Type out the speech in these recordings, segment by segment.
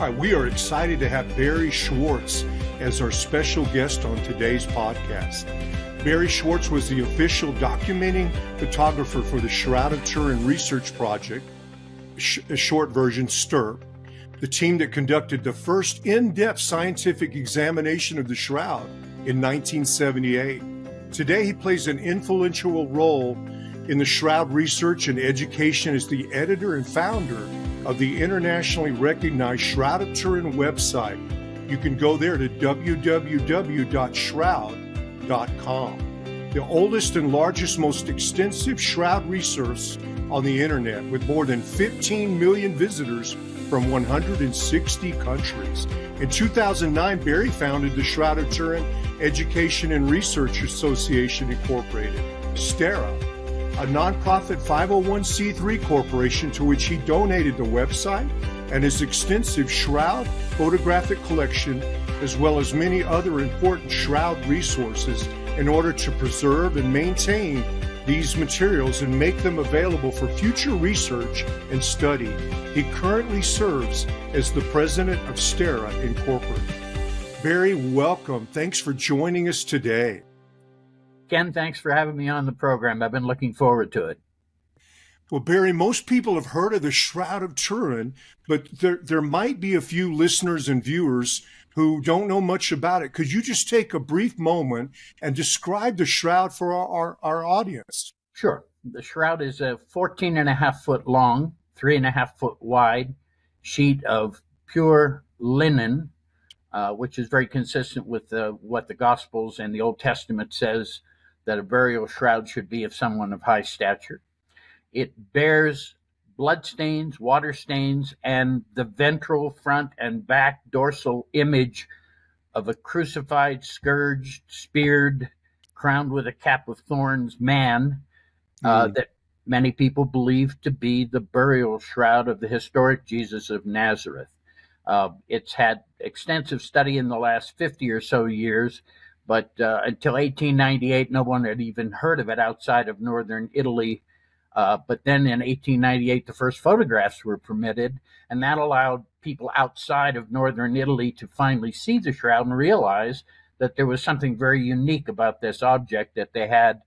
Hi, we are excited to have Barrie Schwortz as our special guest on today's podcast. Barrie Schwortz was the official documenting photographer for the Shroud of Turin research project, a short version STURP, the team that conducted the first in-depth scientific examination of the Shroud in 1978. Today, he plays an influential role in the Shroud research and education as the editor and founder of the internationally recognized Shroud of Turin website. You can go there to www.shroud.com. The oldest and largest, most extensive Shroud resource on the internet, with more than 15 million visitors from 160 countries. In 2009, Barrie founded the Shroud of Turin Education and Research Association Incorporated, STERA, a nonprofit 501c3 corporation to which he donated the website and his extensive Shroud photographic collection, as well as many other important Shroud resources, in order to preserve and maintain these materials and make them available for future research and study. He currently serves as the president of STERA Incorporated. Barrie, welcome. Thanks for joining us today. Ken, thanks for having me on the program. I've been looking forward to it. Well, Barrie, most people have heard of the Shroud of Turin, but there might be a few listeners and viewers who don't know much about it. Could you just take a brief moment and describe the Shroud for our audience? Sure. The Shroud is a 14.5 foot long, 3.5 foot wide sheet of pure linen, which is very consistent with what the Gospels and the Old Testament says that a burial shroud should be of someone of high stature. It bears blood stains, water stains, and the ventral, front, and back dorsal image of a crucified, scourged, speared, crowned with a cap of thorns man that many people believe to be the burial shroud of the historic Jesus of Nazareth. It's had extensive study in the last 50 or so years, but until 1898, no one had even heard of it outside of northern Italy. But then in 1898, the first photographs were permitted, and that allowed people outside of northern Italy to finally see the shroud and realize that there was something very unique about this object that they had,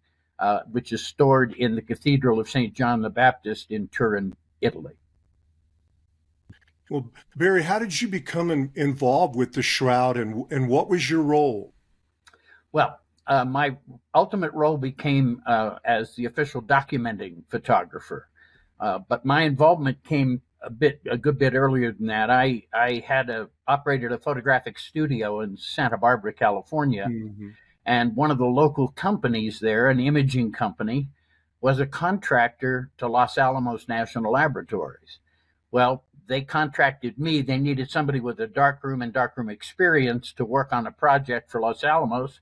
which is stored in the Cathedral of St. John the Baptist in Turin, Italy. Well, Barrie, how did you become involved with the Shroud, and what was your role? Well, my ultimate role became as the official documenting photographer, but my involvement came a good bit earlier than that. I had operated a photographic studio in Santa Barbara, California, and one of the local companies there, an imaging company, was a contractor to Los Alamos National Laboratories. Well, they contracted me. They needed somebody with a darkroom and darkroom experience to work on a project for Los Alamos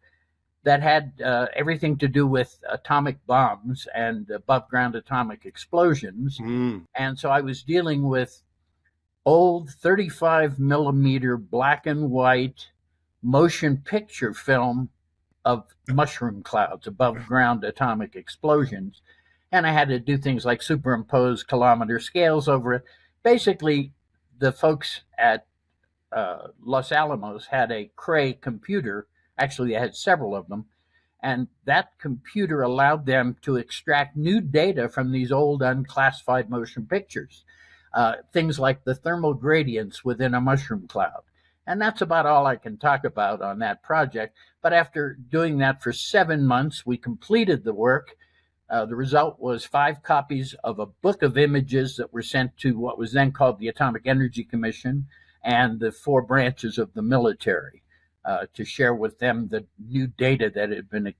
that had everything to do with atomic bombs and above-ground atomic explosions. And so I was dealing with old 35 millimeter black and white motion picture film of mushroom clouds, above-ground atomic explosions. And I had to do things like superimpose kilometer scales over it. Basically, the folks at Los Alamos had a Cray computer. Actually, I had several of them, and that computer allowed them to extract new data from these old unclassified motion pictures, things like the thermal gradients within a mushroom cloud. And that's about all I can talk about on that project. But after doing that for 7 months, we completed the work. The result was 5 copies of a book of images that were sent to what was then called the Atomic Energy Commission and the 4 branches of the military. To share with them the new data that had been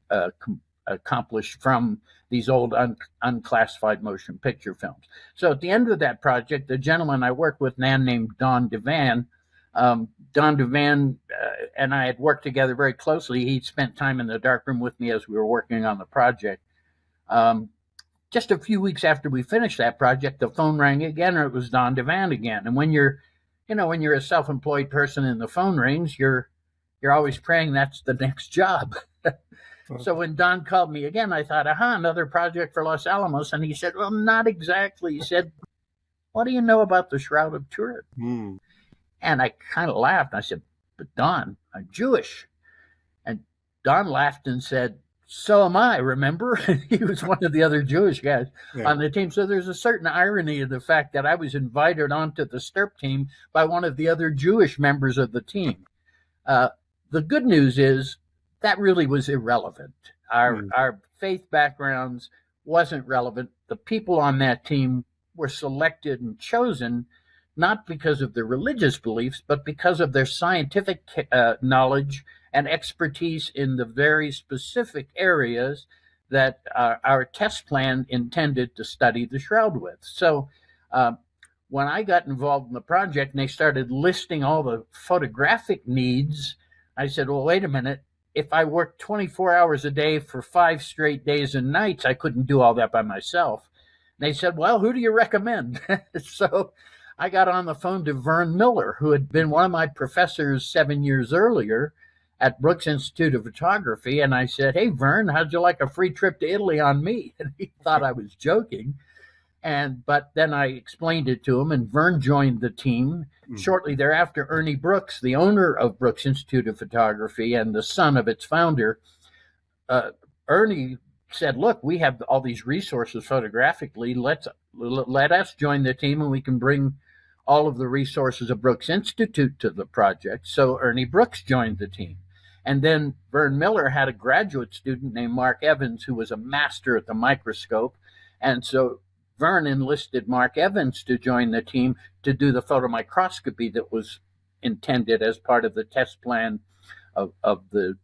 accomplished from these old unclassified motion picture films. So at the end of that project, the gentleman I worked with, a man named Don Devan, and I had worked together very closely. He'd spent time in the darkroom with me as we were working on the project. Just a few weeks after we finished that project, the phone rang again, or it was Don Devan again. And when you're a self-employed person and the phone rings, you're always praying that's the next job. So when Don called me again, I thought, another project for Los Alamos. And he said, well, not exactly. He said, what do you know about the Shroud of Turin? And I kind of laughed. I said, "But Don, I'm Jewish." And Don laughed and said, "So am I, remember?" He was one of the other Jewish guys Yeah. on the team. So there's a certain irony in the fact that I was invited onto the STURP team by one of the other Jewish members of the team. Uh, the good news is that really was irrelevant. Our faith backgrounds wasn't relevant. The people on that team were selected and chosen not because of their religious beliefs, but because of their scientific knowledge and expertise in the very specific areas that our test plan intended to study the shroud with. So when I got involved in the project and they started listing all the photographic needs, I said, well, wait a minute. If I worked 24 hours a day for 5 straight days and nights, I couldn't do all that by myself. And they said, well, who do you recommend? So I got on the phone to Vern Miller, who had been one of my professors 7 years earlier at Brooks Institute of Photography. And I said, hey, Vern, how'd you like a free trip to Italy on me? And he thought I was joking. But then I explained it to him, and Vern joined the team. Mm-hmm. Shortly thereafter, Ernie Brooks, the owner of Brooks Institute of Photography and the son of its founder, Ernie said, look, we have all these resources photographically. Let us join the team, and we can bring all of the resources of Brooks Institute to the project. So Ernie Brooks joined the team. And then Vern Miller had a graduate student named Mark Evans, who was a master at the microscope. And so Vern enlisted Mark Evans to join the team to do the photomicroscopy that was intended as part of the test plan of the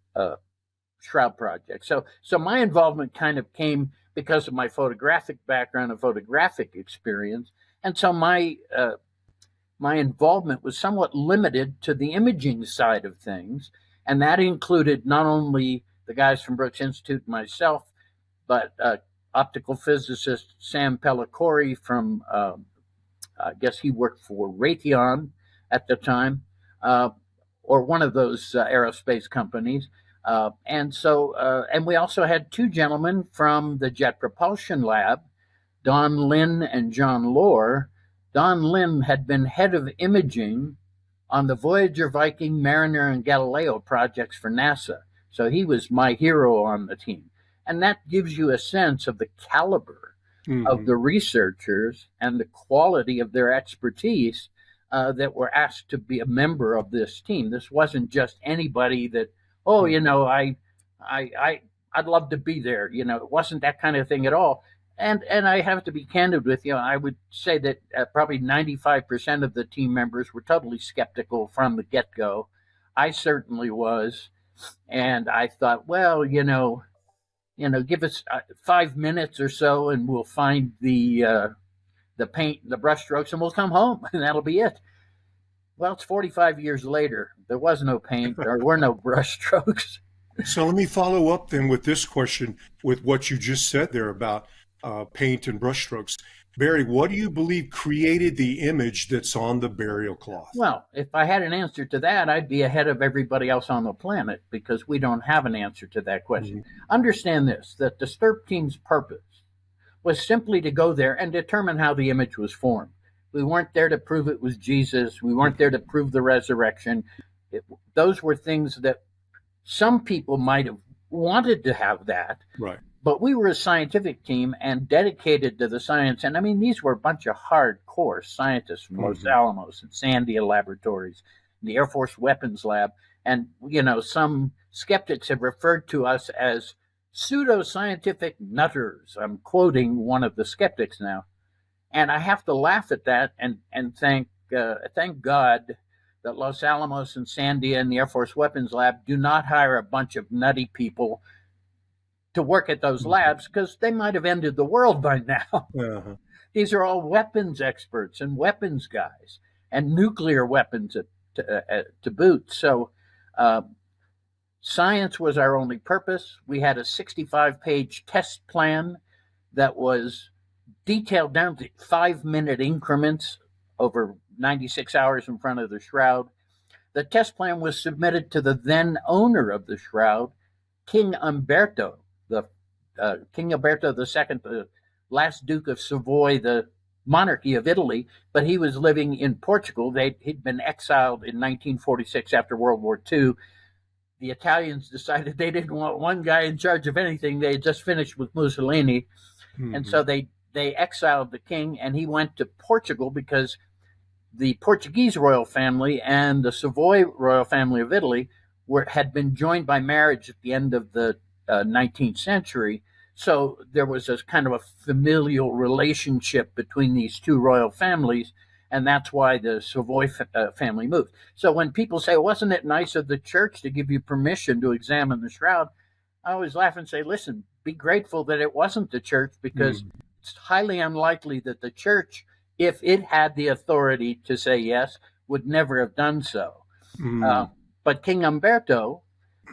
Shroud project. So my involvement kind of came because of my photographic background and photographic experience. And so my involvement was somewhat limited to the imaging side of things. And that included not only the guys from Brooks Institute and myself, but optical physicist Sam Pellicore from, I guess he worked for Raytheon at the time, or one of those aerospace companies. And we also had 2 gentlemen from the Jet Propulsion Lab, Don Lynn and John Lohr. Don Lynn had been head of imaging on the Voyager, Viking, Mariner, and Galileo projects for NASA. So he was my hero on the team. And that gives you a sense of the caliber of the researchers and the quality of their expertise that were asked to be a member of this team. This wasn't just anybody that, I'd love to be there. It wasn't that kind of thing at all. And I have to be candid with you. I would say that probably 95% of the team members were totally skeptical from the get-go. I certainly was. And I thought, well, give us 5 minutes or so, and we'll find the paint, the brush strokes, and we'll come home, and that'll be it. Well, it's 45 years later. There was no paint. There were no brush strokes. So let me follow up then with this question, with what you just said there about paint and brush strokes. Barrie, what do you believe created the image that's on the burial cloth? Well, if I had an answer to that, I'd be ahead of everybody else on the planet, because we don't have an answer to that question. Understand this, that the STURP team's purpose was simply to go there and determine how the image was formed. We weren't there to prove it was Jesus. We weren't there to prove the resurrection. Those were things that some people might have wanted to have that. Right. But we were a scientific team and dedicated to the science. And I mean, these were a bunch of hardcore scientists from Los Alamos and Sandia Laboratories, the Air Force Weapons Lab. And, some skeptics have referred to us as pseudo-scientific nutters. I'm quoting one of the skeptics now. And I have to laugh at that and thank God that Los Alamos and Sandia and the Air Force Weapons Lab do not hire a bunch of nutty people to work at those labs, because they might have ended the world by now. These are all weapons experts and weapons guys, and nuclear weapons to boot. So science was our only purpose. We had a 65-page test plan that was detailed down to 5-minute increments over 96 hours in front of the shroud. The test plan was submitted to the then owner of the shroud, King Umberto II, the last Duke of Savoy, the monarchy of Italy, but he was living in Portugal. He'd been exiled in 1946 after World War II. The Italians decided they didn't want one guy in charge of anything. They had just finished with Mussolini. Mm-hmm. And so they exiled the king, and he went to Portugal because the Portuguese royal family and the Savoy royal family of Italy had been joined by marriage at the end of the 19th century. So there was a kind of a familial relationship between these two royal families, and that's why the Savoy family moved. So when people say, wasn't it nice of the church to give you permission to examine the shroud? I always laugh and say, listen, be grateful that it wasn't the church, because it's highly unlikely that the church, if it had the authority to say yes, would never have done so. But King Umberto,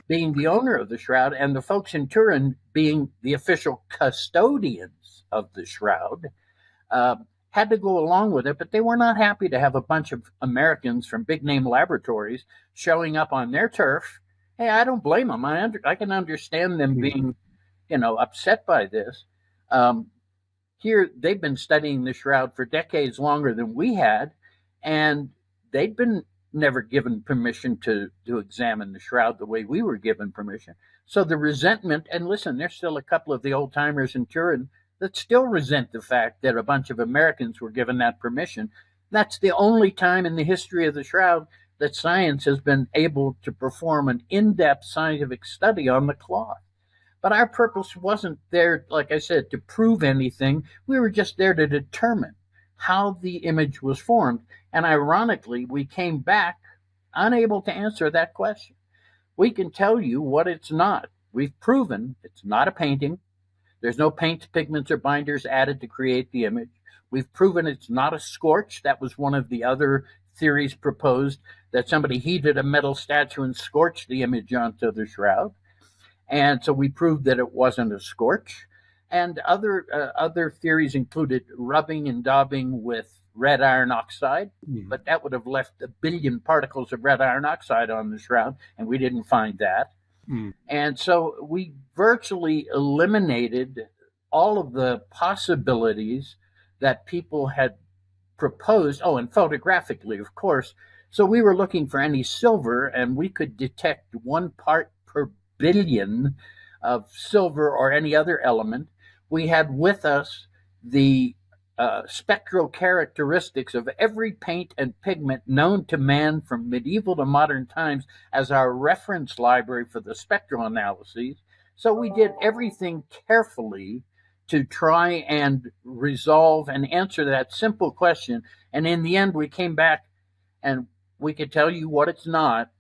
being the owner of the shroud, and the folks in Turin being the official custodians of the shroud, had to go along with it, but they were not happy to have a bunch of Americans from big-name laboratories showing up on their turf. Hey, I don't blame them. I can understand them being, upset by this. Here, they've been studying the shroud for decades longer than we had, and they'd been never given permission to examine the shroud the way we were given permission. So the resentment, and listen, there's still a couple of the old-timers in Turin that still resent the fact that a bunch of Americans were given that permission. That's the only time in the history of the shroud that science has been able to perform an in-depth scientific study on the cloth. But our purpose wasn't there, like I said, to prove anything. We were just there to determine how the image was formed. And ironically, we came back unable to answer that question. We can tell you what it's not. We've proven it's not a painting. There's no paints, pigments, or binders added to create the image. We've proven it's not a scorch. That was one of the other theories proposed, that somebody heated a metal statue and scorched the image onto the shroud. And so we proved that it wasn't a scorch. And other theories included rubbing and daubing with red iron oxide, but that would have left 1 billion particles of red iron oxide on the shroud, and we didn't find that. And so we virtually eliminated all of the possibilities that people had proposed. Oh, and photographically, of course. So we were looking for any silver, and we could detect 1 part per billion of silver or any other element. We had with us the spectral characteristics of every paint and pigment known to man from medieval to modern times as our reference library for the spectral analyses. So we did everything carefully to try and resolve and answer that simple question. And in the end, we came back and we could tell you what it's not,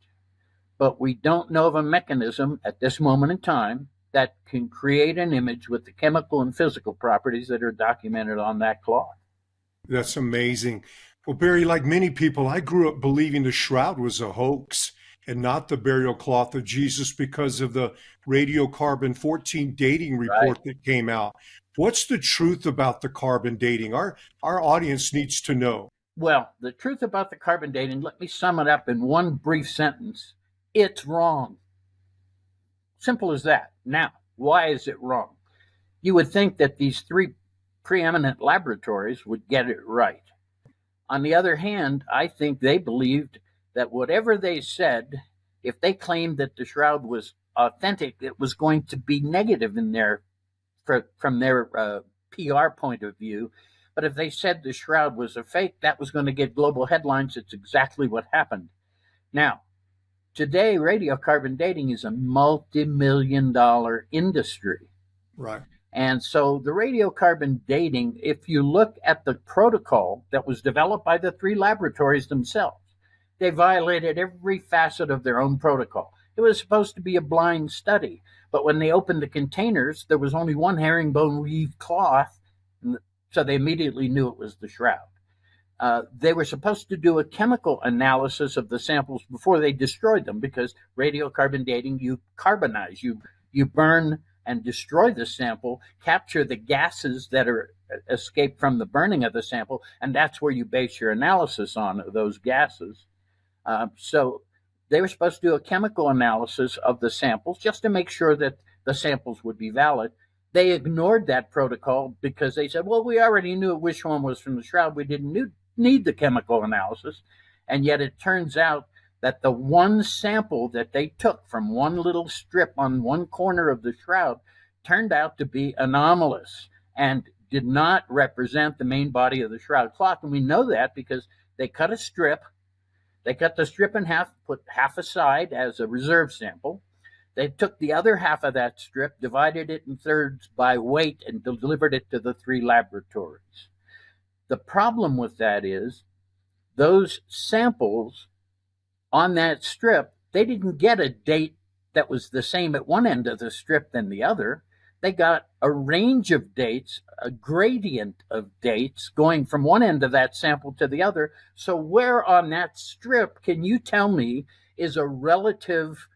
but we don't know of a mechanism at this moment in time that can create an image with the chemical and physical properties that are documented on that cloth. That's amazing. Well, Barrie, like many people, I grew up believing the shroud was a hoax and not the burial cloth of Jesus because of the radiocarbon 14 dating report that came out. What's the truth about the carbon dating? Our audience needs to know. Well, the truth about the carbon dating, let me sum it up in one brief sentence. It's wrong. Simple as that. Now, why is it wrong? You would think that these 3 preeminent laboratories would get it right. On the other hand, I think they believed that whatever they said, if they claimed that the shroud was authentic, it was going to be negative in from their PR point of view. But if they said the shroud was a fake, that was going to get global headlines. It's exactly what happened. Now, today, radiocarbon dating is a multi-million-dollar industry. Right. And so the radiocarbon dating, if you look at the protocol that was developed by the 3 laboratories themselves, they violated every facet of their own protocol. It was supposed to be a blind study, but when they opened the containers, there was only 1 herringbone weave cloth, so they immediately knew it was the shroud. They were supposed to do a chemical analysis of the samples before they destroyed them, because radiocarbon dating, you carbonize, you burn and destroy the sample, capture the gases that are escaped from the burning of the sample, and that's where you base your analysis on, those gases. So they were supposed to do a chemical analysis of the samples just to make sure that the samples would be valid. They ignored that protocol because they said, well, we already knew which one was from the shroud. We didn't need the chemical analysis. And yet it turns out that the one sample that they took from one little strip on one corner of the shroud turned out to be anomalous and did not represent the main body of the shroud cloth. And we know that because they cut a strip. They cut the strip in half, put half aside as a reserve sample. They took the other half of that strip, divided it in thirds by weight, and delivered it to the 3 laboratories. The problem with that is those samples on that strip, they didn't get a date that was the same at one end of the strip than the other. They got a range of dates, a gradient of dates going from one end of that sample to the other. So where on that strip can you tell me is a relative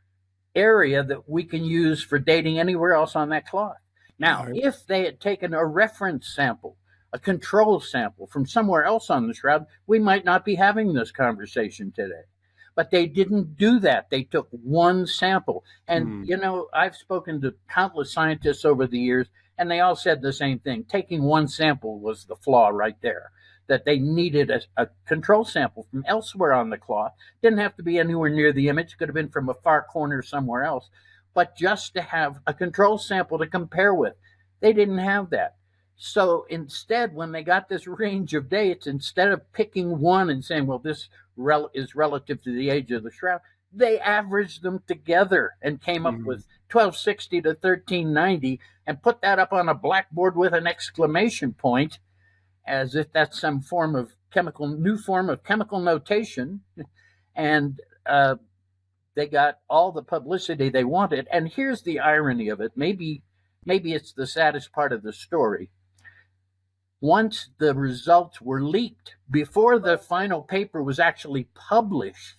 area that we can use for dating anywhere else on that cloth? Now, if they had taken a reference sample, a control sample from somewhere else on the shroud, we might not be having this conversation today. But they didn't do that. They took one sample. And, I've spoken to countless scientists over the years, and they all said the same thing. Taking one sample was the flaw right there, that they needed a control sample from elsewhere on the cloth. Didn't have to be anywhere near the image. Could have been from a far corner somewhere else. But just to have a control sample to compare with. They didn't have that. So instead, when they got this range of dates, instead of picking one and saying, well, this is relative to the age of the shroud, they averaged them together and came up with 1260 to 1390 and put that up on a blackboard with an exclamation point, as if that's some new form of chemical notation. And they got all the publicity they wanted. And here's the irony of it. Maybe it's the saddest part of the story. Once the results were leaked, before the final paper was actually published,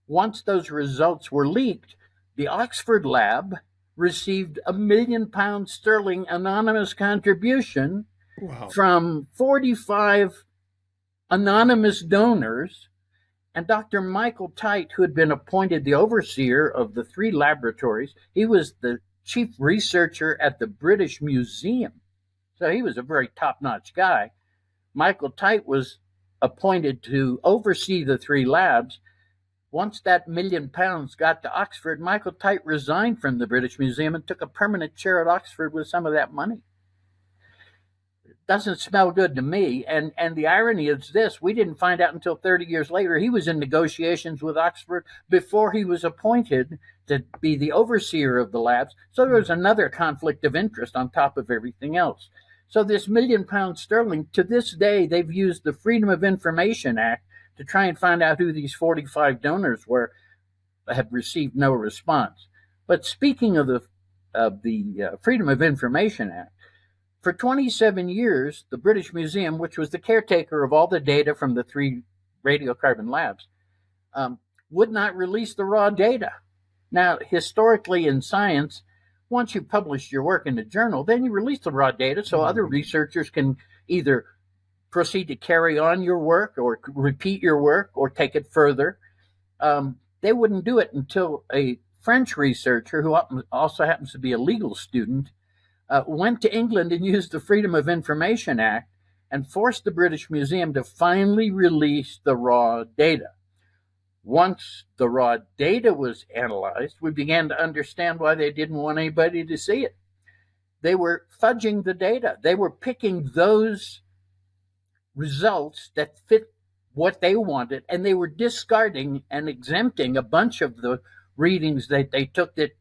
once those results were leaked, the Oxford lab received £1 million anonymous contribution from 45 anonymous donors. And Dr. Michael Tite, who had been appointed the overseer of the 3 laboratories, he was the chief researcher at the British Museum. So he was a very top-notch guy. Michael Tite was appointed to oversee the 3 labs. Once that £1 million got to Oxford, Michael Tite resigned from the British Museum and took a permanent chair at Oxford with some of that money. It doesn't smell good to me. And the irony is this: we didn't find out until 30 years later. He was in negotiations with Oxford before he was appointed to be the overseer of the labs. So there was another conflict of interest on top of everything else. So this £1 million, to this day, they've used the Freedom of Information Act to try and find out who these 45 donors were, have received no response. But speaking of the Freedom of Information Act, for 27 years, the British Museum, which was the caretaker of all the data from the 3 radiocarbon labs, would not release the raw data. Now, historically in science, once you publish your work in a journal, then you release the raw data so other researchers can either proceed to carry on your work or repeat your work or take it further. They wouldn't do it until a French researcher, who also happens to be a legal student, went to England and used the Freedom of Information Act and forced the British Museum to finally release the raw data. Once the raw data was analyzed, we began to understand why they didn't want anybody to see it. They were fudging the data. They were picking those results that fit what they wanted, and they were discarding and exempting a bunch of the readings that they took that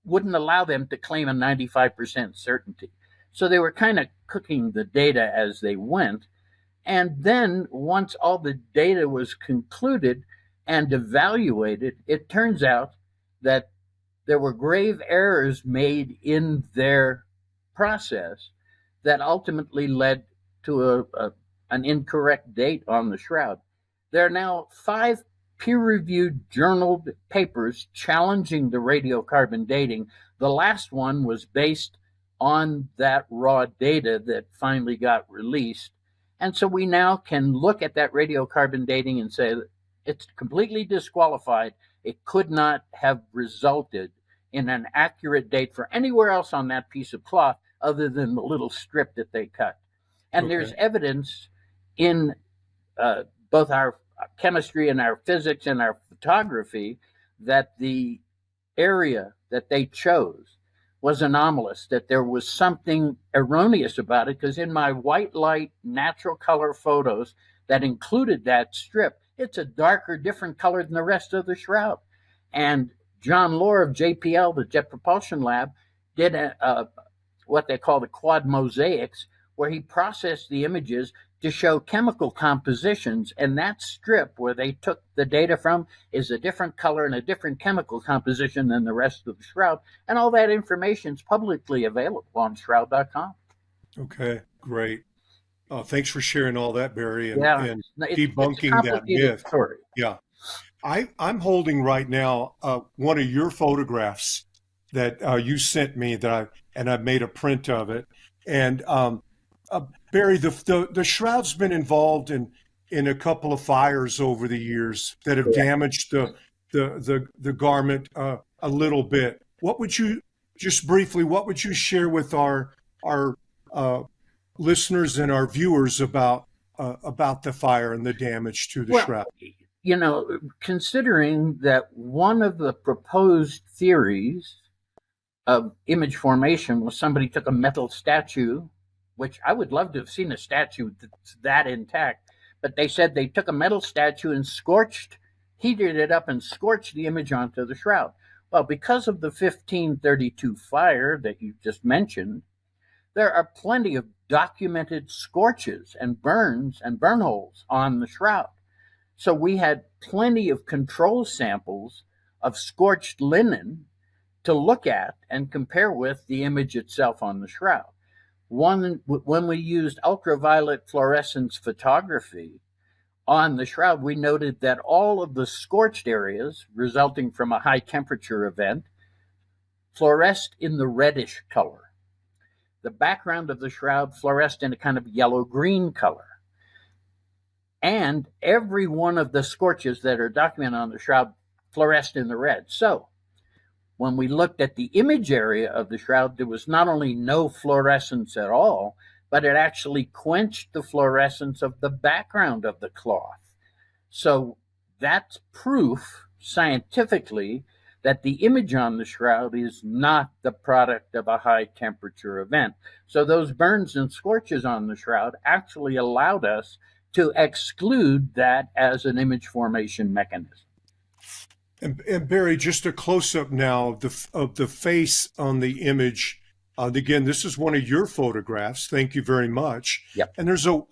wouldn't allow them to claim a 95% certainty. So they were kind of cooking the data as they went. And then once all the data was concluded and evaluated, it turns out that there were grave errors made in their process that ultimately led to an incorrect date on the shroud. There are now 5 peer-reviewed journaled papers challenging the radiocarbon dating. The last one was based on that raw data that finally got released. And so we now can look at that radiocarbon dating and say that it's completely disqualified. It could not have resulted in an accurate date for anywhere else on that piece of cloth other than the little strip that they cut. And there's evidence in both our chemistry and our physics and our photography that the area that they chose was anomalous, that there was something erroneous about it, because in my white light natural color photos that included that strip, it's a darker, different color than the rest of the shroud. And John Lohr of JPL, the Jet Propulsion Lab, did what they call the quad mosaics, where he processed the images to show chemical compositions, and that strip where they took the data from is a different color and a different chemical composition than the rest of the shroud, and all that information is publicly available on shroud.com. Okay, great. Thanks for sharing all that, Barrie, and debunking that myth. Story. Yeah. I'm holding right now one of your photographs that you sent me I've made a print of it. And Barrie, the shroud's been involved in a couple of fires over the years that have damaged the garment a little bit. What would you share with our listeners and our viewers about the fire and the damage to the shroud? You know, considering that one of the proposed theories of image formation was somebody took a metal statue, which I would love to have seen a statue that's that intact, but they said they took a metal statue and heated it up and scorched the image onto the shroud. Well, because of the 1532 fire that you just mentioned, there are plenty of documented scorches and burns and burn holes on the shroud. So we had plenty of control samples of scorched linen to look at and compare with the image itself on the shroud. When we used ultraviolet fluorescence photography on the shroud, we noted that all of the scorched areas resulting from a high temperature event fluoresced in the reddish color. The background of the shroud fluoresced in a kind of yellow-green color. And every one of the scorches that are documented on the shroud fluoresced in the red. So when we looked at the image area of the shroud, there was not only no fluorescence at all, but it actually quenched the fluorescence of the background of the cloth. So that's proof scientifically that the image on the shroud is not the product of a high temperature event. So those burns and scorches on the shroud actually allowed us to exclude that as an image formation mechanism. And Barrie, just a close-up now of the face on the image. Again, this is one of your photographs. Thank you very much. Yep. And there's a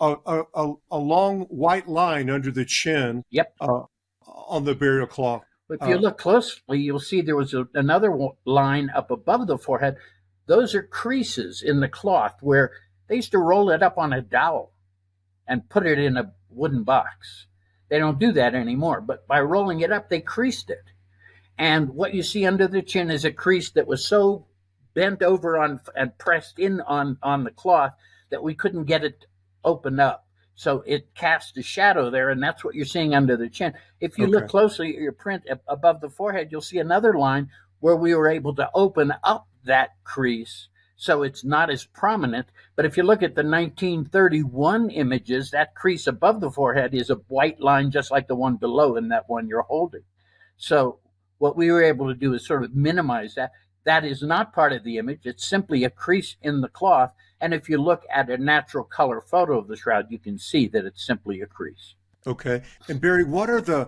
long white line under the chin. Yep. On the burial cloth. If you look closely, you'll see there was another line up above the forehead. Those are creases in the cloth where they used to roll it up on a dowel and put it in a wooden box. They don't do that anymore, but by rolling it up, they creased it. And what you see under the chin is a crease that was so bent over on and pressed in on the cloth that we couldn't get it open up. So it cast a shadow there, and that's what you're seeing under the chin. If you look closely at your print above the forehead, you'll see another line where we were able to open up that crease so it's not as prominent. But if you look at the 1931 images, that crease above the forehead is a white line just like the one below in that one you're holding. So what we were able to do is sort of minimize that. That is not part of the image. It's simply a crease in the cloth. And if you look at a natural color photo of the shroud, you can see that it's simply a crease. Okay. And Barrie, what are the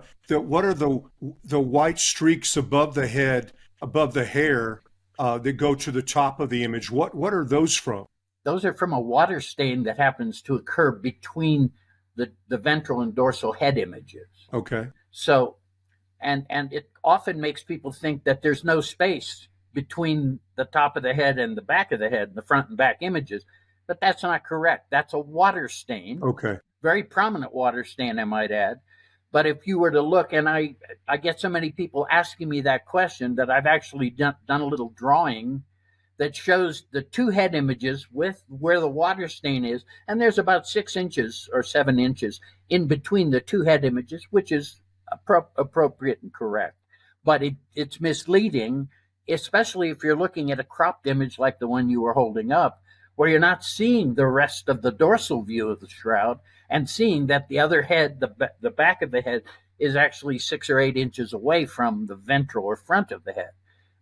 white streaks above the head, above the hair, that go to the top of the image? What are those from? Those are from a water stain that happens to occur between the ventral and dorsal head images. Okay. So, and it often makes people think that there's no space between the top of the head and the back of the head, the front and back images, but that's not correct. That's a water stain. Okay. Very prominent water stain, I might add. But if you were to look, and I get so many people asking me that question that I've actually done a little drawing that shows the two head images with where the water stain is, and there's about 6 inches or 7 inches in between the two head images, which is appropriate and correct. But it's misleading especially if you're looking at a cropped image like the one you were holding up, where you're not seeing the rest of the dorsal view of the shroud and seeing that the other head, the back of the head, is actually 6 or 8 inches away from the ventral or front of the head.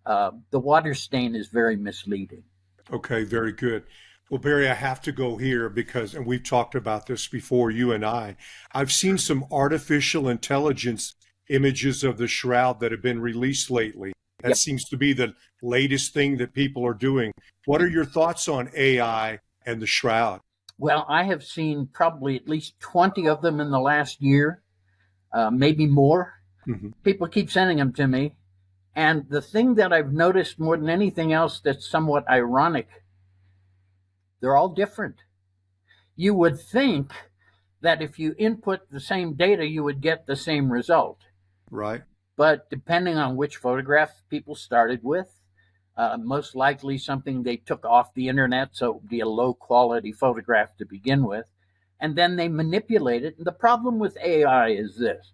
The water stain is very misleading. Okay, very good. Well, Barry, I have to go here because, and we've talked about this before, you and I've seen some artificial intelligence images of the shroud that have been released lately. That Yep. seems to be the latest thing that people are doing. What are your thoughts on AI and the shroud? Well, I have seen probably at least 20 of them in the last year, maybe more. Mhm. People keep sending them to me. And the thing that I've noticed more than anything else that's somewhat ironic, they're all different. You would think that if you input the same data, you would get the same result. Right. But depending on which photograph people started with, most likely something they took off the internet, so it would be a low quality photograph to begin with, and then they manipulate it. And the problem with AI is this: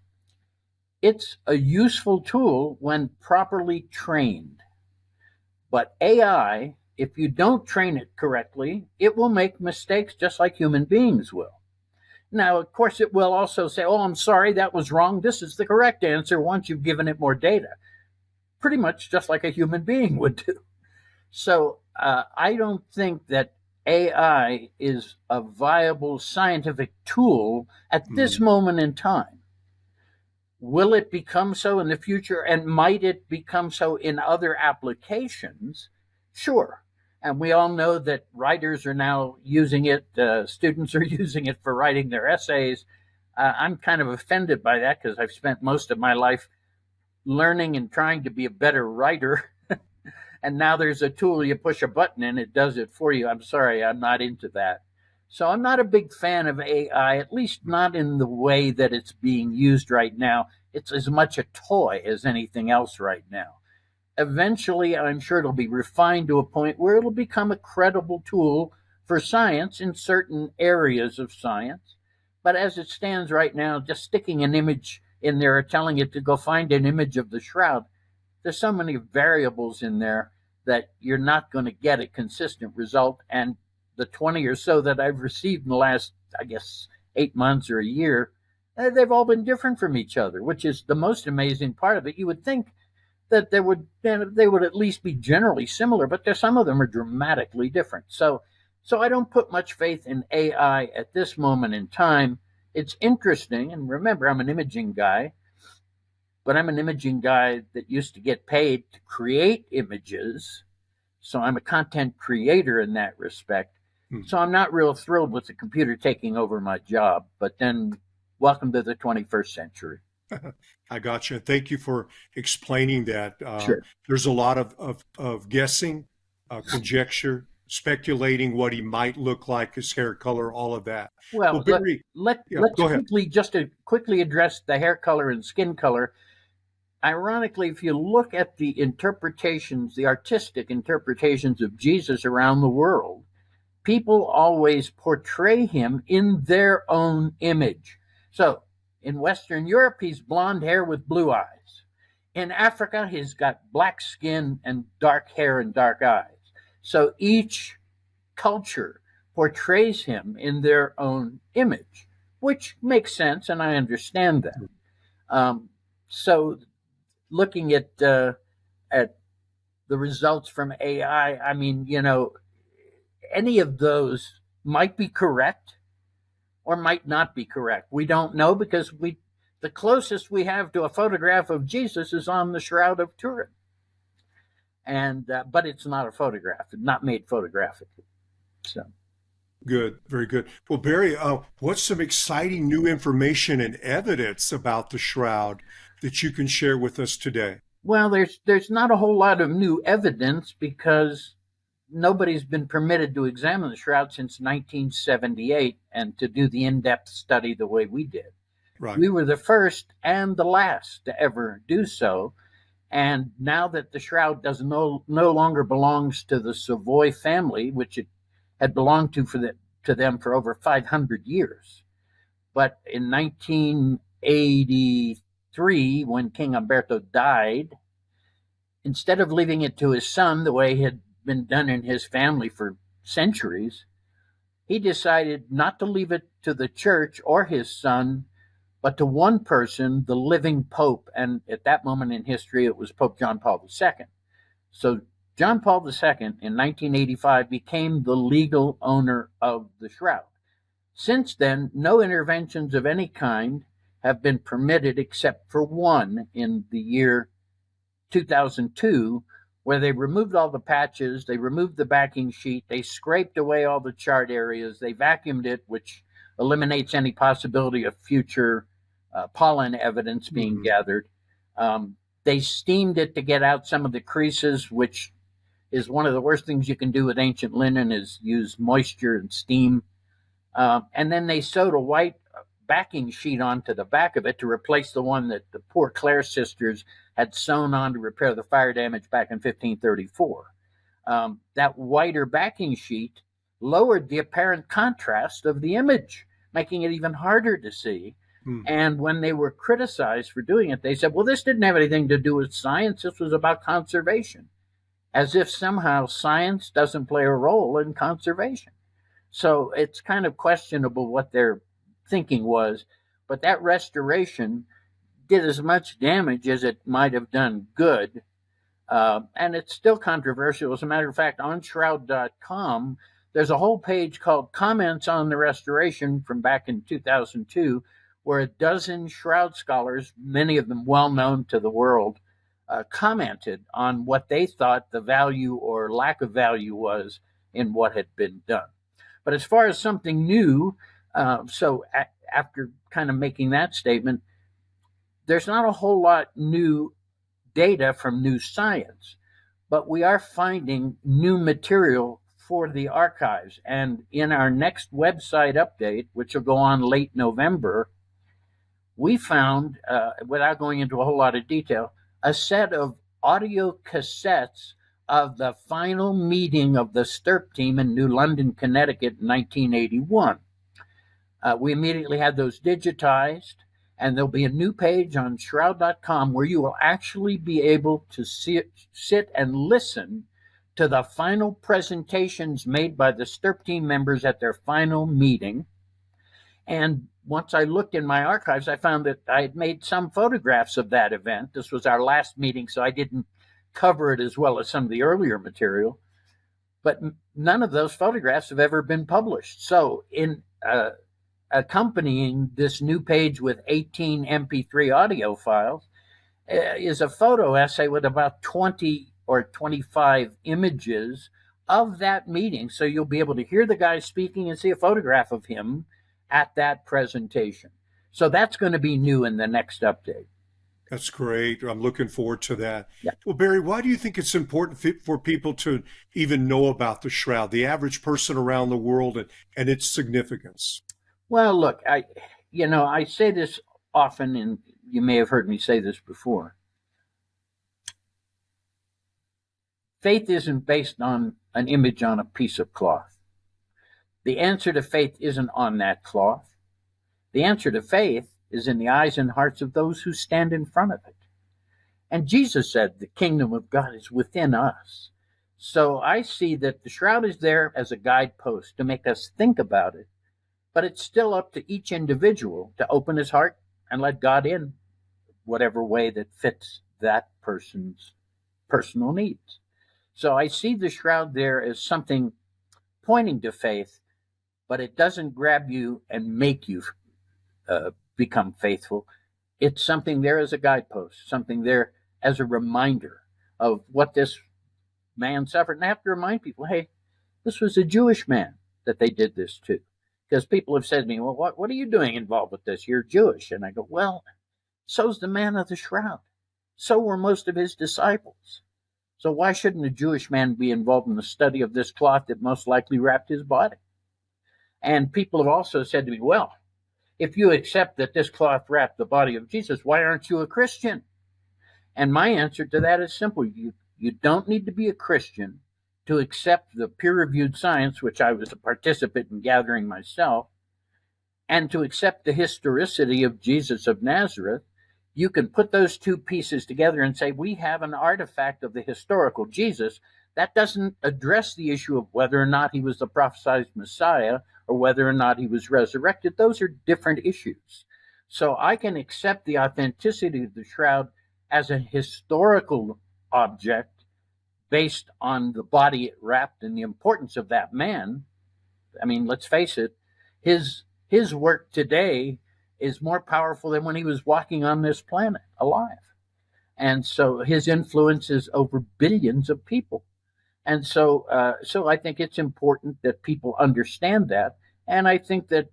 it's a useful tool when properly trained. But AI, if you don't train it correctly, it will make mistakes just like human beings will. Now, of course, it will also say, oh, I'm sorry, that was wrong. This is the correct answer once you've given it more data. Pretty much just like a human being would do. So I don't think that AI is a viable scientific tool at this moment in time. Will it become so in the future? And might it become so in other applications? Sure. And we all know that writers are now using it, students are using it for writing their essays. I'm kind of offended by that because I've spent most of my life learning and trying to be a better writer. And now there's a tool, you push a button and it does it for you. I'm sorry, I'm not into that. So I'm not a big fan of AI, at least not in the way that it's being used right now. It's as much a toy as anything else right now. Eventually, I'm sure it'll be refined to a point where it'll become a credible tool for science in certain areas of science. But as it stands right now, just sticking an image in there or telling it to go find an image of the shroud, there's so many variables in there that you're not going to get a consistent result. And the 20 or so that I've received in the last, I guess, 8 months or a year, they've all been different from each other, which is the most amazing part of it. You would think that they would at least be generally similar, but some of them are dramatically different. So I don't put much faith in AI at this moment in time. It's interesting, and remember, I'm an imaging guy, but I'm an imaging guy that used to get paid to create images. So I'm a content creator in that respect. So I'm not real thrilled with the computer taking over my job, but then welcome to the 21st century. I got you. Thank you for explaining that. Sure. There's a lot of guessing, conjecture, speculating what he might look like, his hair color, all of that. Well, Barry, let's go ahead. quickly address the hair color and skin color. Ironically, if you look at the interpretations, the artistic interpretations of Jesus around the world, people always portray him in their own image. So in Western Europe, he's blonde hair with blue eyes. In Africa, he's got black skin and dark hair and dark eyes. So each culture portrays him in their own image, which makes sense, and I understand that. So looking at the results from AI, I mean, any of those might be correct or might not be correct. We don't know because the closest we have to a photograph of Jesus is on the Shroud of Turin. And but it's not a photograph, it's not made photographically. So good, very good. Well, Barry, what's some exciting new information and evidence about the shroud that you can share with us today? Well, there's not a whole lot of new evidence because nobody's been permitted to examine the shroud since 1978 and to do the in-depth study the way we did. Right. We were the first and the last to ever do so. And now that the shroud no longer belongs to the Savoy family, which it had belonged to them for over 500 years, but in 1983, when King Umberto died, instead of leaving it to his son the way it had been done in his family for centuries, he decided not to leave it to the church or his son, but to one person, the living Pope. And at that moment in history, it was Pope John Paul II. So John Paul II in 1985 became the legal owner of the shroud. Since then, no interventions of any kind have been permitted except for one in the year 2002, where they removed all the patches, they removed the backing sheet, they scraped away all the chart areas, they vacuumed it, which eliminates any possibility of future pollen evidence being gathered. They steamed it to get out some of the creases, which is one of the worst things you can do with ancient linen, is use moisture and steam. And then they sewed a white backing sheet onto the back of it to replace the one that the poor Clare sisters had sewn on to repair the fire damage back in 1534. That whiter backing sheet lowered the apparent contrast of the image, making it even harder to see. And when they were criticized for doing it, they said, well, this didn't have anything to do with science. This was about conservation, as if somehow science doesn't play a role in conservation. So it's kind of questionable what their thinking was, but that restoration did as much damage as it might have done good. And it's still controversial. As a matter of fact, on shroud.com, there's a whole page called Comments on the Restoration from back in 2002, where a dozen shroud scholars, many of them well known to the world, commented on what they thought the value or lack of value was in what had been done. But as far as something new, after kind of making that statement, there's not a whole lot new data from new science, but we are finding new material for the archives. And in our next website update, which will go on late November, we found, without going into a whole lot of detail, a set of audio cassettes of the final meeting of the STURP team in New London, Connecticut in 1981. We immediately had those digitized, and there'll be a new page on shroud.com where you will actually be able to sit and listen to the final presentations made by the STURP team members at their final meeting. And once I looked in my archives, I found that I had made some photographs of that event. This was our last meeting, so I didn't cover it as well as some of the earlier material. But none of those photographs have ever been published. So in accompanying this new page with 18 MP3 audio files is a photo essay with about 20 or 25 images of that meeting. So you'll be able to hear the guy speaking and see a photograph of him at that presentation. So that's going to be new in the next update. That's great. I'm looking forward to that. Yeah. Well, Barrie, why do you think it's important for people to even know about the shroud, the average person around the world, and its significance? Well, look, I say this often, and you may have heard me say this before. Faith isn't based on an image on a piece of cloth. The answer to faith isn't on that cloth. The answer to faith is in the eyes and hearts of those who stand in front of it. And Jesus said the kingdom of God is within us. So I see that the shroud is there as a guidepost to make us think about it, but it's still up to each individual to open his heart and let God in whatever way that fits that person's personal needs. So I see the shroud there as something pointing to faith, but it doesn't grab you and make you become faithful. It's something there as a guidepost, something there as a reminder of what this man suffered. And I have to remind people, hey, this was a Jewish man that they did this to. Because people have said to me, well, what are you doing involved with this? You're Jewish. And I go, well, so's the man of the shroud. So were most of his disciples. So why shouldn't a Jewish man be involved in the study of this cloth that most likely wrapped his body? And people have also said to me, well, if you accept that this cloth wrapped the body of Jesus, why aren't you a Christian? And my answer to that is simple. You don't need to be a Christian to accept the peer-reviewed science, which I was a participant in gathering myself, and to accept the historicity of Jesus of Nazareth. you can put those two pieces together and say, we have an artifact of the historical Jesus. That doesn't address the issue of whether or not he was the prophesied Messiah or whether or not he was resurrected. Those are different issues. So I can accept the authenticity of the shroud as a historical object based on the body it wrapped and the importance of that man. I mean, let's face it, his work today is more powerful than when he was walking on this planet alive. And so his influence is over billions of people. And so I think it's important that people understand that. And I think that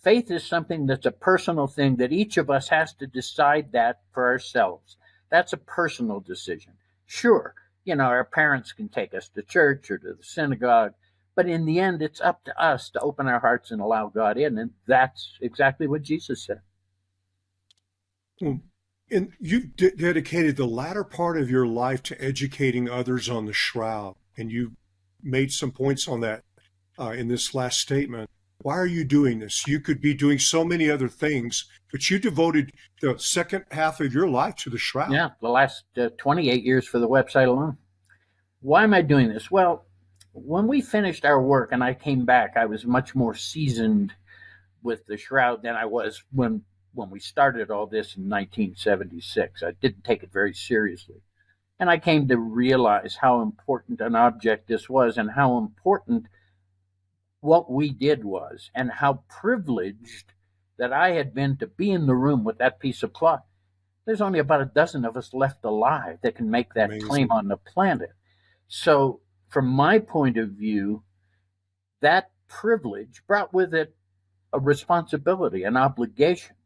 faith is something that's a personal thing that each of us has to decide that for ourselves. That's a personal decision. Sure, our parents can take us to church or to the synagogue, but in the end, it's up to us to open our hearts and allow God in. And that's exactly what Jesus said. And you've dedicated the latter part of your life to educating others on the shroud. And you made some points on that in this last statement. Why are you doing this? You could be doing so many other things, but you devoted the second half of your life to the shroud. Yeah, the last 28 years for the website alone. Why am I doing this? Well, when we finished our work and I came back, I was much more seasoned with the shroud than I was when we started all this in 1976. I didn't take it very seriously. And I came to realize how important an object this was and how important what we did was, and how privileged that I had been to be in the room with that piece of cloth. There's only about a dozen of us left alive that can make that Amazing. claim on the planet. So from my point of view, that privilege brought with it a responsibility, an obligation.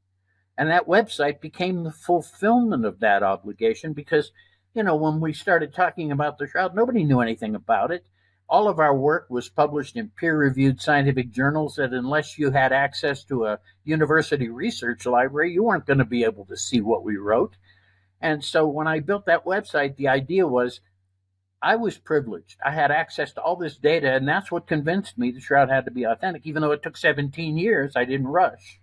And that website became the fulfillment of that obligation because, when we started talking about the shroud, nobody knew anything about it. All of our work was published in peer-reviewed scientific journals that unless you had access to a university research library, you weren't going to be able to see what we wrote. And so when I built that website, the idea was I was privileged. I had access to all this data, and that's what convinced me the shroud had to be authentic. Even though it took 17 years, I didn't rush.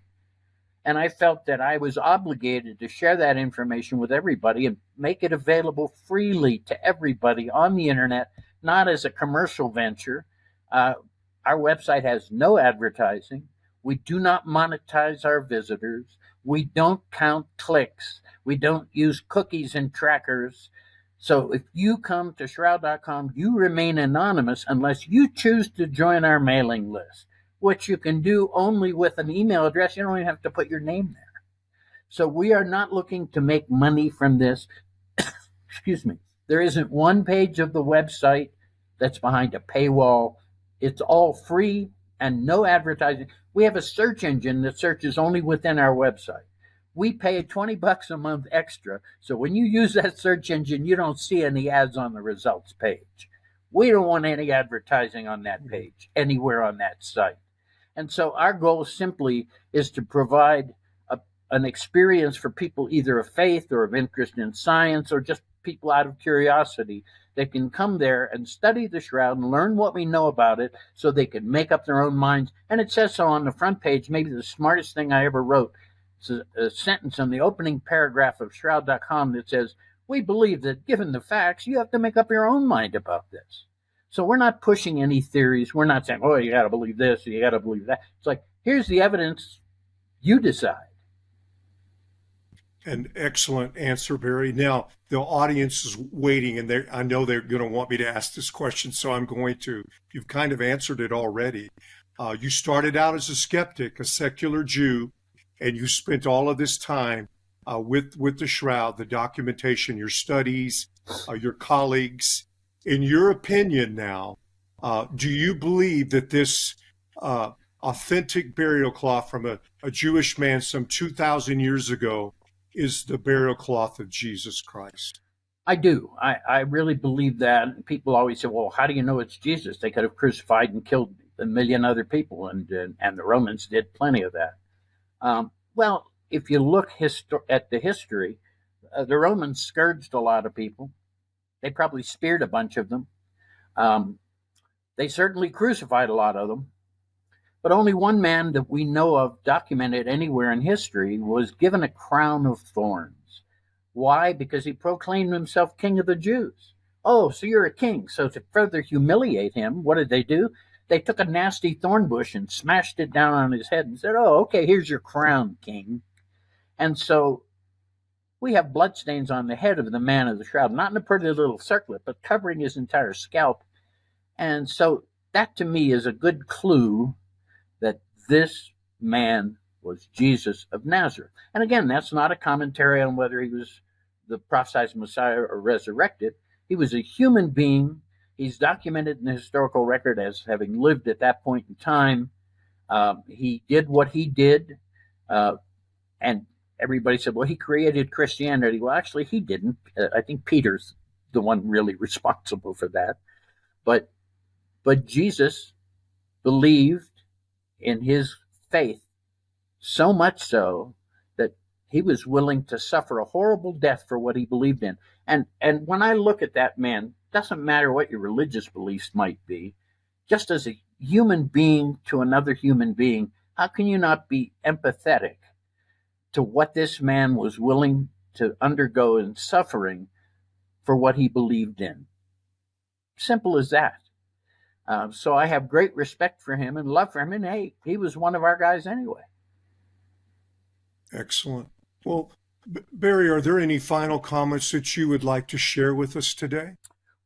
And I felt that I was obligated to share that information with everybody and make it available freely to everybody on the internet, not as a commercial venture. Our website has no advertising. We do not monetize our visitors. We don't count clicks. We don't use cookies and trackers. So if you come to shroud.com, you remain anonymous unless you choose to join our mailing list, which you can do only with an email address. You don't even have to put your name there. So we are not looking to make money from this. Excuse me. There isn't one page of the website that's behind a paywall. It's all free and no advertising. We have a search engine that searches only within our website. We pay $20 a month extra. So when you use that search engine, you don't see any ads on the results page. We don't want any advertising on that page anywhere on that site. And so our goal simply is to provide an experience for people either of faith or of interest in science or just people out of curiosity that can come there and study the shroud and learn what we know about it so they can make up their own minds. And it says so on the front page, maybe the smartest thing I ever wrote. It's a sentence in the opening paragraph of shroud.com that says, we believe that given the facts, you have to make up your own mind about this. So we're not pushing any theories. We're not saying, oh, you got to believe this, or you got to believe that. It's like, here's the evidence. You decide. An excellent answer, Barrie. Now, the audience is waiting, and I know they're going to want me to ask this question, so I'm going to. You've kind of answered it already. You started out as a skeptic, a secular Jew, and you spent all of this time with the shroud, the documentation, your studies, your colleagues. In your opinion now, do you believe that this authentic burial cloth from a Jewish man some 2,000 years ago is the burial cloth of Jesus Christ? I do. I really believe that. People always say, well, how do you know it's Jesus? They could have crucified and killed a million other people, and the Romans did plenty of that. Well, if you look at the history, the Romans scourged a lot of people. They probably speared a bunch of them. They certainly crucified a lot of them. But only one man that we know of documented anywhere in history was given a crown of thorns. Why? Because he proclaimed himself king of the Jews. Oh, so you're a king. So to further humiliate him, what did they do? They took a nasty thorn bush and smashed it down on his head and said, oh, okay, here's your crown, king. And so we have bloodstains on the head of the man of the shroud, not in a pretty little circlet, but covering his entire scalp. And so that to me is a good clue that this man was Jesus of Nazareth. And again, that's not a commentary on whether he was the prophesied Messiah or resurrected. He was a human being. He's documented in the historical record as having lived at that point in time. He did what he did. And everybody said, well, he created Christianity. Well, actually, he didn't. I think Peter's the one really responsible for that. But Jesus believed in his faith so much so that he was willing to suffer a horrible death for what he believed in. And when I look at that man, doesn't matter what your religious beliefs might be, just as a human being to another human being, how can you not be empathetic to what this man was willing to undergo in suffering for what he believed in? Simple as that. So I have great respect for him and love for him. And hey, he was one of our guys anyway. Excellent. Well, Barrie, are there any final comments that you would like to share with us today?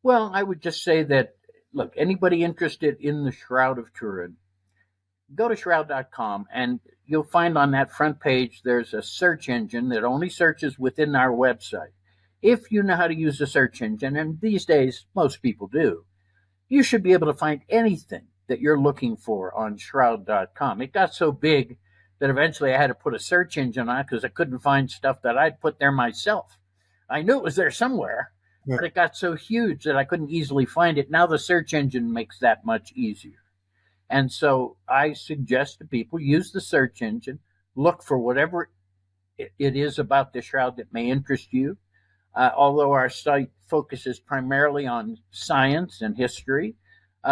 Well, I would just say that, look, anybody interested in the Shroud of Turin, go to shroud.com and you'll find on that front page there's a search engine that only searches within our website. If you know how to use the search engine, and these days most people do, you should be able to find anything that you're looking for on shroud.com. It got so big that eventually I had to put a search engine on it because I couldn't find stuff that I'd put there myself. I knew it was there somewhere, but it got so huge that I couldn't easily find it. Now the search engine makes that much easier. And so I suggest to people use the search engine, look for whatever it is about the shroud that may interest you. Although our site focuses primarily on science and history,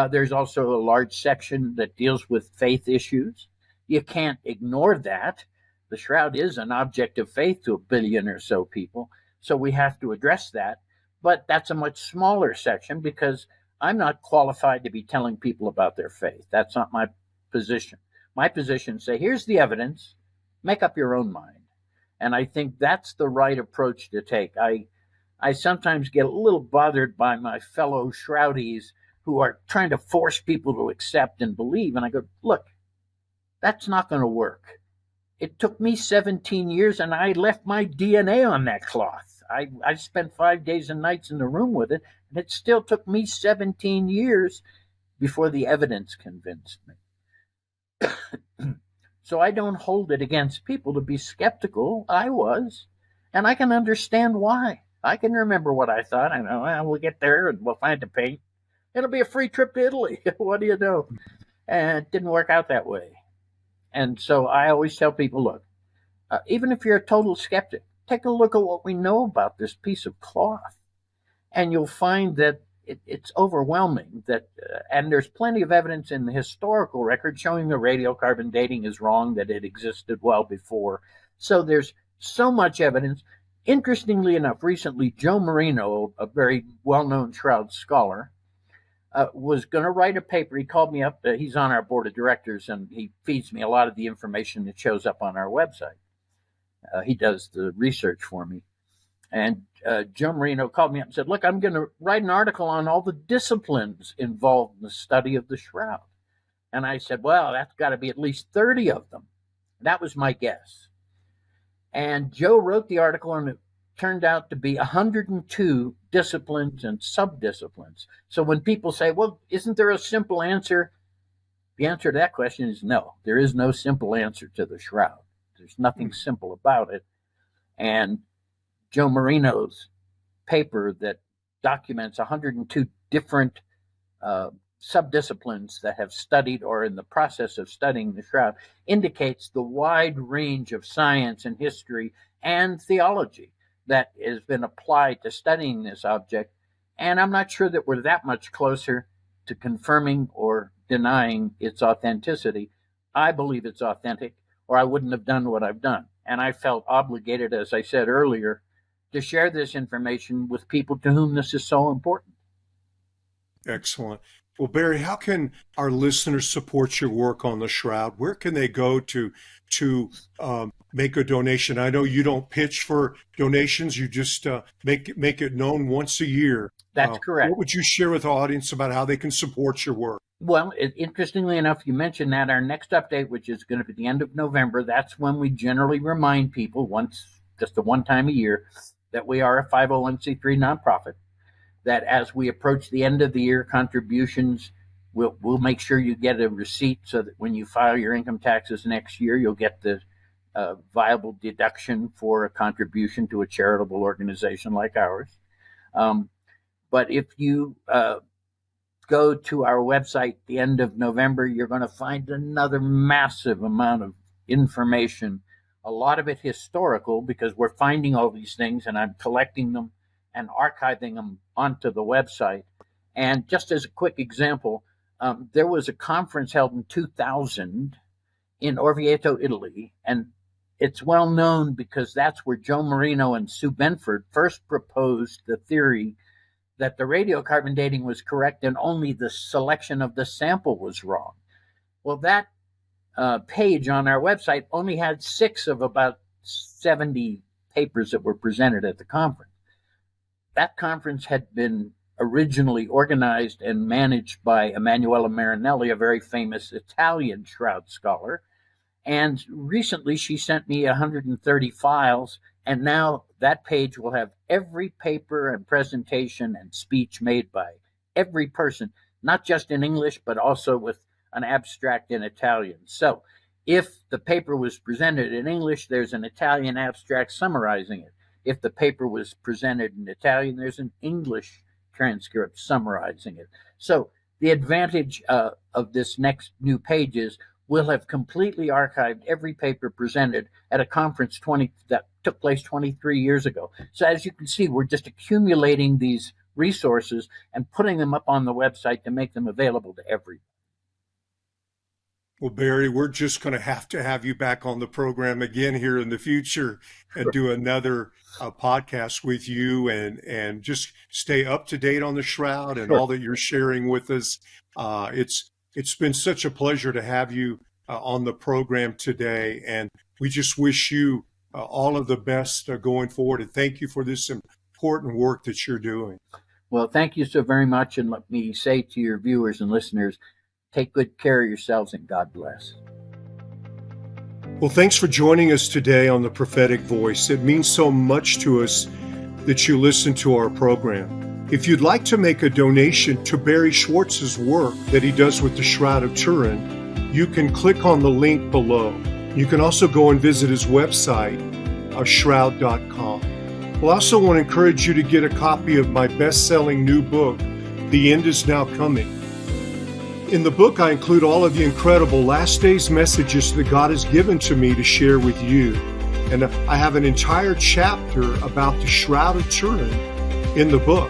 there's also a large section that deals with faith issues. You can't ignore that. The shroud is an object of faith to 1 billion or so people, so we have to address that. But that's a much smaller section because I'm not qualified to be telling people about their faith. That's not my position. My position is say, here's the evidence, make up your own mind. And I think that's the right approach to take. I sometimes get a little bothered by my fellow shroudies who are trying to force people to accept and believe. And I go, look, that's not going to work. It took me 17 years and I left my DNA on that cloth. I spent 5 days and nights in the room with it, and it still took me 17 years before the evidence convinced me. So I don't hold it against people to be skeptical. I was, and I can understand why. I can remember what I thought. I know, well, we'll get there and we'll find the paint. It'll be a free trip to Italy. What do you know? And it didn't work out that way. And so I always tell people, look, even if you're a total skeptic, take a look at what we know about this piece of cloth. And you'll find that it's overwhelming. And there's plenty of evidence in the historical record showing the radiocarbon dating is wrong, that it existed well before. So there's so much evidence. Interestingly enough, recently, Joe Marino, a very well-known shroud scholar, was going to write a paper. He called me up. He's on our board of directors, and he feeds me a lot of the information that shows up on our website. He does the research for me. And Joe Marino called me up and said, look, I'm going to write an article on all the disciplines involved in the study of the shroud. And I said, well, that's got to be at least 30 of them. That was my guess. And Joe wrote the article, and it turned out to be 102 disciplines and subdisciplines. So when people say, well, isn't there a simple answer? The answer to that question is no. There is no simple answer to the shroud. There's nothing simple about it. And Joe Marino's paper that documents 102 different subdisciplines that have studied or in the process of studying the shroud indicates the wide range of science and history and theology that has been applied to studying this object. And I'm not sure that we're that much closer to confirming or denying its authenticity. I believe it's authentic, or I wouldn't have done what I've done. And I felt obligated, as I said earlier, to share this information with people to whom this is so important. Excellent. Well, Barrie, how can our listeners support your work on the Shroud? Where can they go to make a donation? I know you don't pitch for donations; you just make it known once a year. That's correct. What would you share with the audience about how they can support your work? Well, interestingly enough, you mentioned that our next update, which is going to be the end of November, that's when we generally remind people, just the one time a year, that we are a 501c3 nonprofit. That as we approach the end of the year, contributions, we'll make sure you get a receipt so that when you file your income taxes next year, you'll get the viable deduction for a contribution to a charitable organization like ours. But if you go to our website at the end of November, you're going to find another massive amount of information, a lot of it historical, because we're finding all these things and I'm collecting them and archiving them onto the website. And just as a quick example, there was a conference held in 2000 in Orvieto, Italy, and it's well known because that's where Joe Marino and Sue Benford first proposed the theory that the radiocarbon dating was correct and only the selection of the sample was wrong. Well, that page on our website only had 6 of about 70 papers that were presented at the conference. That conference had been originally organized and managed by Emanuela Marinelli, a very famous Italian shroud scholar. And recently she sent me 130 files, and now that page will have every paper and presentation and speech made by every person, not just in English, but also with an abstract in Italian. So if the paper was presented in English, there's an Italian abstract summarizing it. If the paper was presented in Italian, there's an English transcript summarizing it. So the advantage of this next new page is we'll have completely archived every paper presented at a conference that took place 23 years ago. So as you can see, we're just accumulating these resources and putting them up on the website to make them available to everyone. Well, Barrie, we're just going to have you back on the program again here in the future and do another podcast with you and just stay up to date on the Shroud and all that you're sharing with us. It's been such a pleasure to have you on the program today, and we just wish you all of the best going forward, and thank you for this important work that you're doing. Well, thank you so very much, and let me say to your viewers and listeners, take good care of yourselves, and God bless. Well, thanks for joining us today on The Prophetic Voice. It means so much to us that you listen to our program. If you'd like to make a donation to Barrie Schwortz's work that he does with the Shroud of Turin, you can click on the link below. You can also go and visit his website, shroud.com. I also want to encourage you to get a copy of my best-selling new book, The End Is Now Coming. In the book, I include all of the incredible last days messages that God has given to me to share with you. And I have an entire chapter about the Shroud of Turin in the book.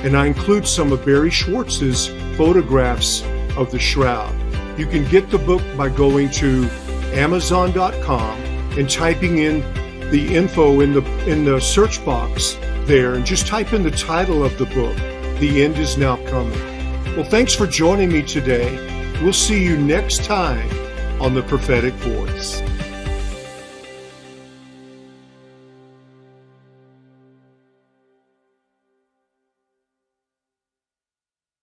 And I include some of Barrie Schwortz's photographs of the Shroud. You can get the book by going to Amazon.com and typing in the info in the search box there, and just type in the title of the book, The End Is Now Coming. Well, thanks for joining me today. We'll see you next time on The Prophetic Voice.